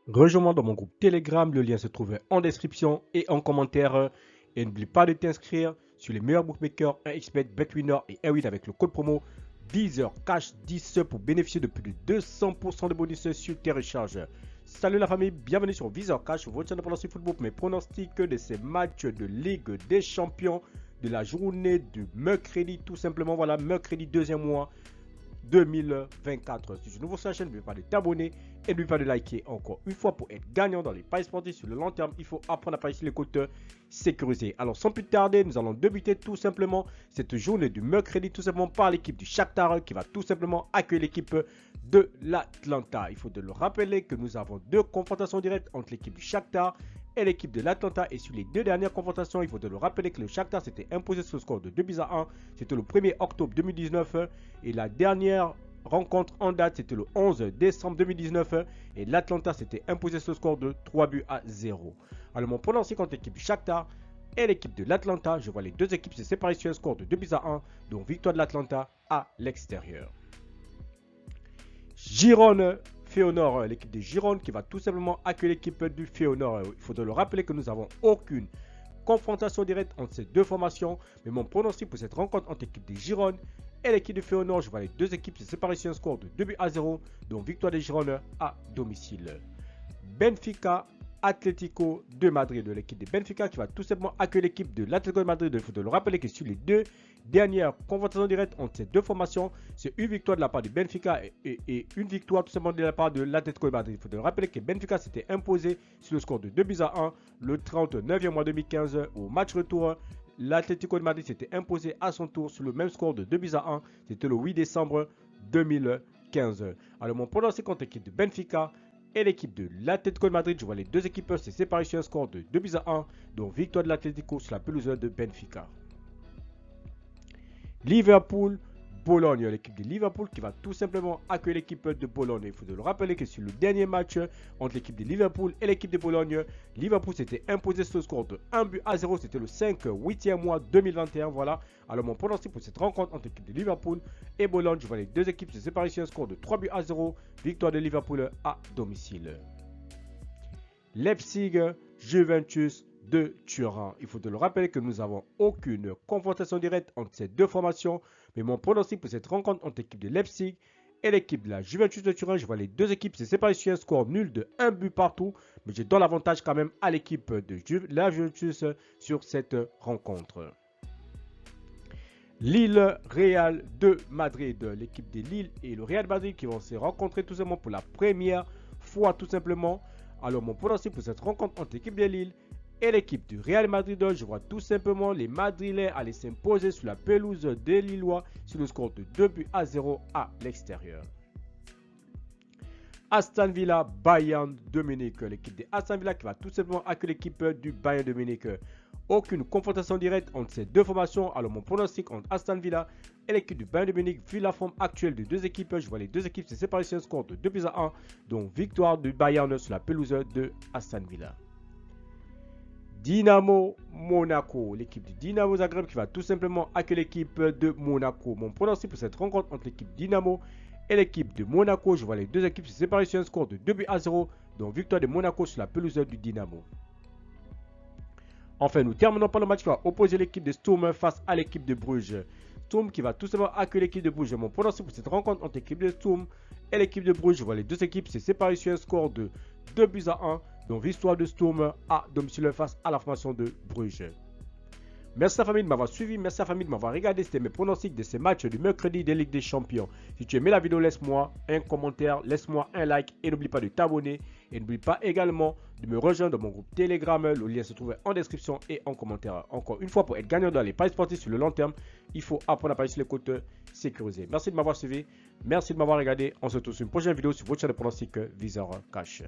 Rejoins-moi dans mon groupe Telegram, le lien se trouve en description et en commentaire. Et n'oublie pas de t'inscrire sur les meilleurs bookmakers 1xBet, BetWinner et Airwin avec le code promo 10HCASH10 pour bénéficier de plus de 200% de bonus sur tes recharges. Salut la famille, bienvenue sur VizorCash, votre chaîne de pronostic football pour mes pronostics de ces matchs de Ligue des Champions de la journée du mercredi, tout simplement. Voilà, mercredi, deuxième mois 2024. Si tu es nouveau sur la chaine, n'oublie pas de t'abonner et n'oublie pas de liker encore une fois pour être gagnant dans les paris sportifs sur le long terme. Il faut apprendre à parier sur les côtes sécurisées. Alors sans plus tarder, nous allons débuter tout simplement cette journée du mercredi tout simplement par l'équipe du Shakhtar qui va tout simplement accueillir l'équipe de l'Atlanta. Il faut de le rappeler que nous avons deux confrontations directes entre l'équipe du Shakhtar et l'équipe de l'Atlanta. Et sur les deux dernières confrontations, il faut de le rappeler que le Shakhtar s'était imposé sur le score de 2-1. C'était le 1er octobre 2019. Et la dernière rencontre en date, c'était le 11 décembre 2019. Et l'Atlanta s'était imposé sur le score de 3-0. Alors mon pronostic contre l'équipe du Shakhtar et l'équipe de l'Atlanta, je vois les deux équipes se séparer sur un score de 2-1. Donc victoire de l'Atlanta à l'extérieur. Girone Feyenoord, l'équipe de Girone qui va tout simplement accueillir l'équipe du Feyenoord. Il faut de le rappeler que nous n'avons aucune confrontation directe entre ces deux formations. Mais mon pronostic pour cette rencontre entre l'équipe de Girone et l'équipe de Feyenoord, je vois les deux équipes se séparer sur un score de 2-0. Donc victoire de Girone à domicile. Benfica Atlético de Madrid, de l'équipe de Benfica qui va tout simplement accueillir l'équipe de l'Atlético de Madrid. Il faut de le rappeler que sur les deux dernières confrontations directes entre ces deux formations, c'est une victoire de la part de Benfica et une victoire tout simplement de la part de l'Atlético de Madrid. Il faut de le rappeler que Benfica s'était imposé sur le score de 2-1 le 39e mois 2015 au match retour. L'Atlético de Madrid s'était imposé à son tour sur le même score de 2-1. C'était le 8 décembre 2015. Alors mon pronostic contre l'équipe de Benfica et l'équipe de l'Atlético de Madrid, je vois les deux équipes se séparer sur un score de 2-1, donc victoire de l'Atlético sur la pelouse de Benfica. Liverpool, Bologne, l'équipe de Liverpool qui va tout simplement accueillir l'équipe de Bologne. Il faut de le rappeler que sur le dernier match entre l'équipe de Liverpool et l'équipe de Bologne, Liverpool s'était imposé sur le score de 1-0. C'était le 5-8e mois 2021. Voilà. Alors mon pronostic pour cette rencontre entre l'équipe de Liverpool et Bologne, je vois les deux équipes se séparer sur un score de 3-0. Victoire de Liverpool à domicile. Leipzig, Juventus de Turin. Il faut de le rappeler que nous n'avons aucune confrontation directe entre ces deux formations. Mais mon pronostic pour cette rencontre entre l'équipe de Leipzig et l'équipe de la Juventus de Turin, je vois les deux équipes se séparer sur un score nul de 1 but partout. Mais je donne l'avantage quand même à l'équipe de la Juventus sur cette rencontre. Lille, Real de Madrid. L'équipe de Lille et le Real Madrid qui vont se rencontrer tout simplement pour la première fois tout simplement. Alors mon pronostic pour cette rencontre entre l'équipe de Lille et l'équipe du Real Madrid, je vois tout simplement les Madrilènes aller s'imposer sur la pelouse des Lillois sur le score de 2-0 à l'extérieur. Aston Villa, Bayern de Munich. L'équipe de Aston Villa qui va tout simplement accueillir l'équipe du Bayern de Munich. Aucune confrontation directe entre ces deux formations. Alors mon pronostic entre Aston Villa et l'équipe du Bayern de Munich, vu la forme actuelle des deux équipes, je vois les deux équipes se séparer sur un score de 2-1. Donc victoire du Bayern sur la pelouse de Aston Villa. Dynamo Monaco, l'équipe du Dynamo Zagreb qui va tout simplement accueillir l'équipe de Monaco. Mon pronostic pour cette rencontre entre l'équipe Dynamo et l'équipe de Monaco, je vois les deux équipes se séparer sur un score de 2-0. Donc victoire de Monaco sur la pelouse du Dynamo. Enfin, nous terminons par le match qui va opposer l'équipe de Sturm face à l'équipe de Bruges. Sturm qui va tout simplement accueillir l'équipe de Bruges. Mon pronostic pour cette rencontre entre l'équipe de Sturm et l'équipe de Bruges, je vois les deux équipes se séparer sur un score de 2-1. Donc victoire de Sturm à domicile face à la formation de Bruges. Merci la famille de m'avoir suivi, merci la famille de m'avoir regardé. C'était mes pronostics de ces matchs du mercredi des Ligues des Champions. Si tu aimais la vidéo, laisse-moi un commentaire, laisse-moi un like et n'oublie pas de t'abonner. Et n'oublie pas également de me rejoindre dans mon groupe Telegram. Le lien se trouve en description et en commentaire. Encore une fois, pour être gagnant dans les paris sportifs sur le long terme, il faut apprendre à parier sur les côtes sécurisées. Merci de m'avoir suivi, merci de m'avoir regardé. On se retrouve sur une prochaine vidéo sur votre chaîne de pronostics VizorCash.